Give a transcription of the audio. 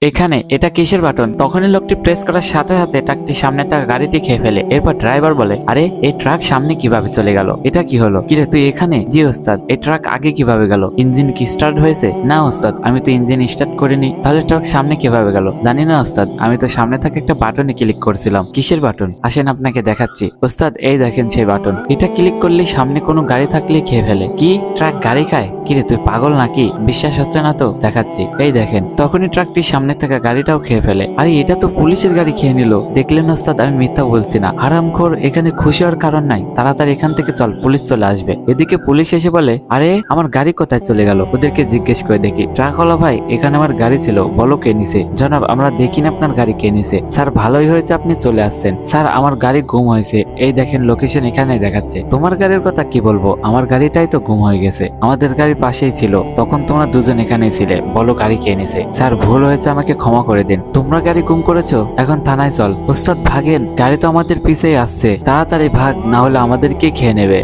এখানে এটা কিসের বাটন? তখনই লোকটি প্রেস করার সাথে সাথে ট্রাকটি সামনে থাকা গাড়িটি খেয়ে ফেলে। এরপর ড্রাইভার বলে, আরে এই ট্রাক সামনে কিভাবে চলে গেল? এটা কি হলো? কিরে তুই এখানে? জি ওস্তাদ। এই ট্রাক আগে কিভাবে গেল? ইঞ্জিন কি স্টার্ট হয়েছে? না ওস্তাদ, আমি তো ইঞ্জিন স্টার্ট করিনি। তাহলে ট্রাক সামনে কিভাবে গেল? জানি না ওস্তাদ, আমি তো সামনে থাকা একটা বাটনে ক্লিক করছিলাম। কিসের বাটন? আসেন আপনাকে দেখাচ্ছি। ওস্তাদ এই দেখেন সেই বাটন। এটা ক্লিক করলেই সামনে কোনো গাড়ি থাকলেই খেয়ে ফেলে। কি ট্রাক গাড়ি খায়? কিরে তুই পাগল নাকি? বিশ্বাস হচ্ছে না তো? দেখাচ্ছি, এই দেখেন। তখনই ট্রাকটি সামনে থাকা গাড়িটাও খেয়ে ফেলে। আরে এটা তো পুলিশের গাড়ি খেয়ে নিল। দেখলেন ওস্তাদ, আমি মিথ্যা বলছি না। হারামখোর, এখানে খুশি হওয়ার কারণ নাই। তাড়াতাড়ি এখান থেকে চল, পুলিশ চলে আসবে। এদিকে পুলিশ এসে বলে, আরে আমার গাড়ি কোথায় চলে গেল? ওদেরকে জিজ্ঞেস করে দেখি। ট্রাকওয়ালা ভাই, এখানে আমার গাড়ি ছিল, বলো কে নিছে? জনাব, আমরা দেখিনি আপনার গাড়ি কে নিছে। স্যার ভালোই হয়েছে আপনি চলে আসছেন। স্যার আমার গাড়ি গুম হয়েছে, এই দেখেন লোকেশন এখানে দেখাচ্ছে। তোমার গাড়ির কথা কি বলবো, আমার গাড়িটাই তো গুম হয়ে গেছে। আমাদের গাড়ির পাশেই ছিল, তখন তোমরা দুজন এখানেই ছিলে। বলো গাড়ি কে নিছে? স্যার ভুল হয়েছে, আমাকে ক্ষমা করে দিন। তোমরা গাড়ি গুম করেছো, এখন থানায় চল। ওস্তাদ ভাগেন, গাড়ি তো আমাদের পিছেই আসছে। তাড়াতাড়ি ভাগ, না হলে আমাদেরকে খেয়ে নেবে।